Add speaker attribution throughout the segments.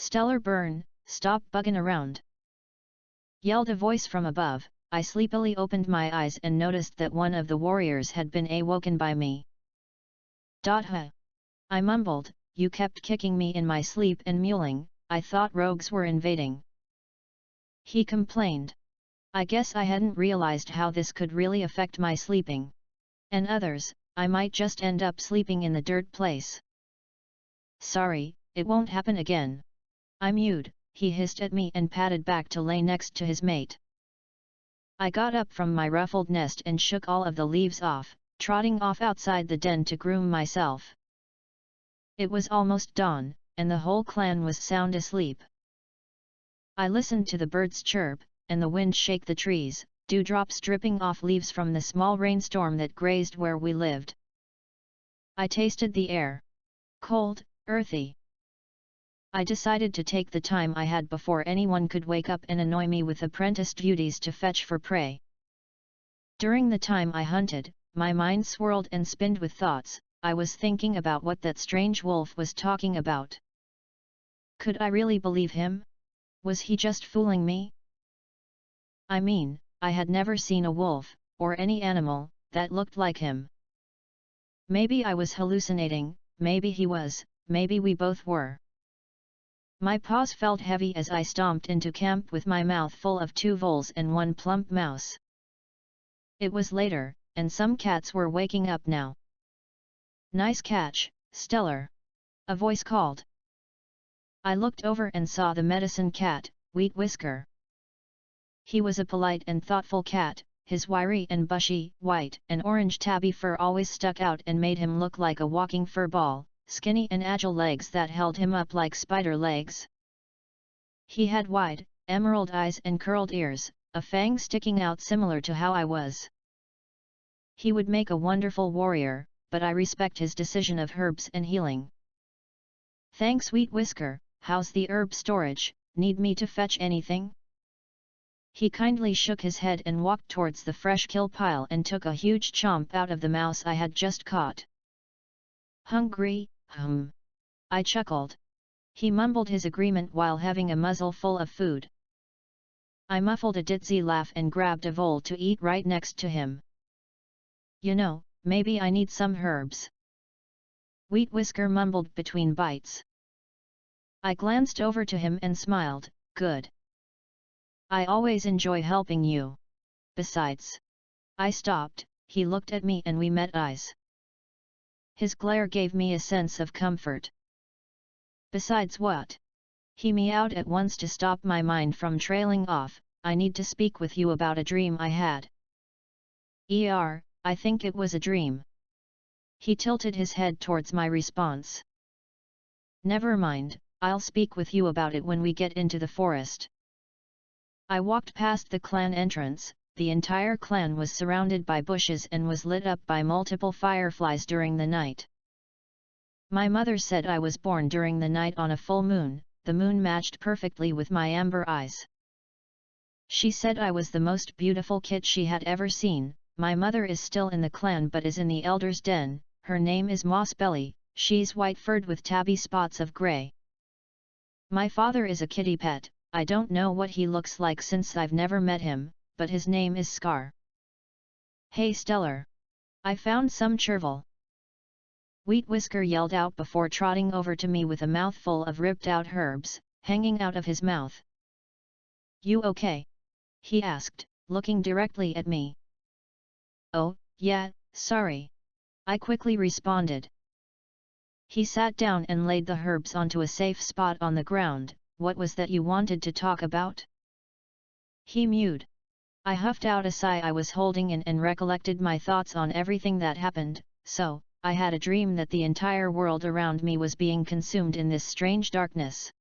Speaker 1: Stellar burn, stop bugging around! Yelled a voice from above. I sleepily opened my eyes and noticed that one of the warriors had been awoken by me. Huh! I mumbled, you kept kicking me in my sleep and mewling, I thought rogues were invading. He complained. I guess I hadn't realized how this could really affect my sleeping. And others, I might just end up sleeping in the dirt place. Sorry, it won't happen again. I mewed, he hissed at me and padded back to lay next to his mate. I got up from my ruffled nest and shook all of the leaves off, trotting off outside the den to groom myself. It was almost dawn, and the whole clan was sound asleep. I listened to the birds chirp, and the wind shake the trees, dewdrops dripping off leaves from the small rainstorm that grazed where we lived. I tasted the air. Cold, earthy. I decided to take the time I had before anyone could wake up and annoy me with apprentice duties to fetch for prey. During the time I hunted, my mind swirled and spinned with thoughts. I was thinking about what that strange wolf was talking about. Could I really believe him? Was he just fooling me? I mean, I had never seen a wolf, or any animal, that looked like him. Maybe I was hallucinating, maybe he was, maybe we both were. My paws felt heavy as I stomped into camp with my mouth full of 2 voles and 1 plump mouse. It was later, and some cats were waking up now. Nice catch, Stellar! A voice called. I looked over and saw the medicine cat, Wheat Whisker. He was a polite and thoughtful cat, his wiry and bushy, white and orange tabby fur always stuck out and made him look like a walking fur ball, skinny and agile legs that held him up like spider legs. He had wide, emerald eyes and curled ears, a fang sticking out similar to how I was. He would make a wonderful warrior, but I respect his decision of herbs and healing. Thanks Wheat Whisker, how's the herb storage, need me to fetch anything? He kindly shook his head and walked towards the fresh kill pile and took a huge chomp out of the mouse I had just caught. Hungry, I chuckled. He mumbled his agreement while having a muzzle full of food. I muffled a ditzy laugh and grabbed a vole to eat right next to him. You know, maybe I need some herbs. Wheat Whisker mumbled between bites. I glanced over to him and smiled, good. I always enjoy helping you. Besides. I stopped, he looked at me and we met eyes. His glare gave me a sense of comfort. Besides what? He meowed at once to stop my mind from trailing off, I need to speak with you about a dream I had. I think it was a dream. He tilted his head towards my response. Never mind, I'll speak with you about it when we get into the forest. I walked past the clan entrance. The entire clan was surrounded by bushes and was lit up by multiple fireflies during the night. My mother said I was born during the night on a full moon, the moon matched perfectly with my amber eyes. She said I was the most beautiful kid she had ever seen. My mother is still in the clan but is in the elder's den, her name is Mossbelly, she's white-furred with tabby spots of grey. My father is a kitty pet, I don't know what he looks like since I've never met him, but his name is Scar. Hey Stellar! I found some chervil. Wheat Whisker yelled out before trotting over to me with a mouthful of ripped-out herbs, hanging out of his mouth. You okay? He asked, looking directly at me. Oh, yeah, sorry. I quickly responded. He sat down and laid the herbs onto a safe spot on the ground. What was that you wanted to talk about? He mewed. I huffed out a sigh I was holding in and recollected my thoughts on everything that happened. So, I had a dream that the entire world around me was being consumed in this strange darkness.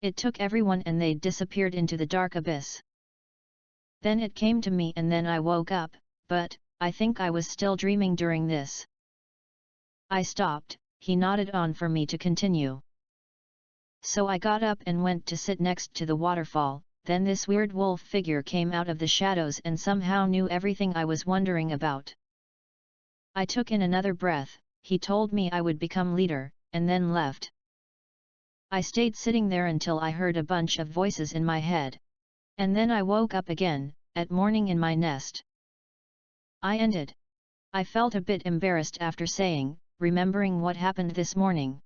Speaker 1: It took everyone and they'd disappeared into the dark abyss. Then it came to me and then I woke up, but, I think I was still dreaming during this. I stopped, he nodded on for me to continue. So I got up and went to sit next to the waterfall, then this weird wolf figure came out of the shadows and somehow knew everything I was wondering about. I took in another breath, he told me I would become leader, and then left. I stayed sitting there until I heard a bunch of voices in my head. And then I woke up again, at morning in my nest. I ended. I felt a bit embarrassed after saying, remembering what happened this morning.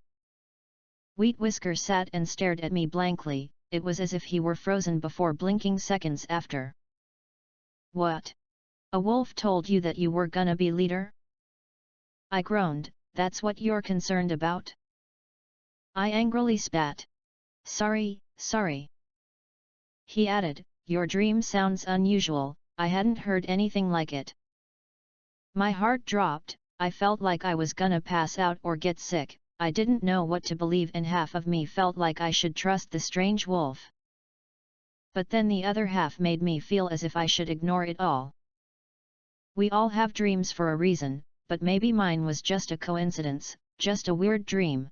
Speaker 1: Wheat Whisker sat and stared at me blankly, it was as if he were frozen before blinking seconds after. What? A wolf told you that you were gonna be leader? I groaned, that's what you're concerned about? I angrily spat. Sorry. He added, your dream sounds unusual, I hadn't heard anything like it. My heart dropped, I felt like I was gonna pass out or get sick, I didn't know what to believe and half of me felt like I should trust the strange wolf. But then the other half made me feel as if I should ignore it all. We all have dreams for a reason, but maybe mine was just a coincidence, just a weird dream.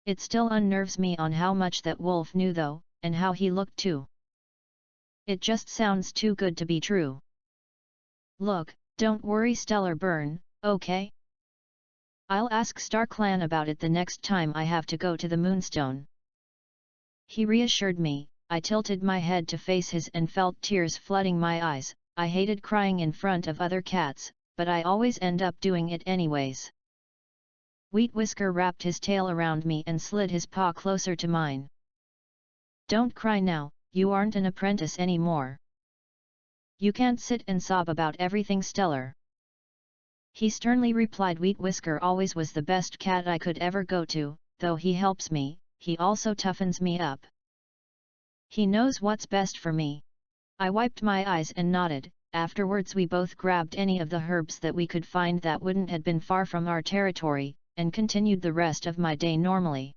Speaker 1: It still unnerves me on how much that wolf knew though, and how he looked too. It just sounds too good to be true. Look, don't worry Stellar Burn, okay? I'll ask StarClan about it the next time I have to go to the Moonstone. He reassured me, I tilted my head to face his and felt tears flooding my eyes. I hated crying in front of other cats, but I always end up doing it anyways. Wheat Whisker wrapped his tail around me and slid his paw closer to mine. Don't cry now, you aren't an apprentice anymore. You can't sit and sob about everything Stellar. He sternly replied. Wheat Whisker always was the best cat I could ever go to, though he helps me, he also toughens me up. He knows what's best for me. I wiped my eyes and nodded. Afterwards we both grabbed any of the herbs that we could find that wouldn't have been far from our territory, and continued the rest of my day normally.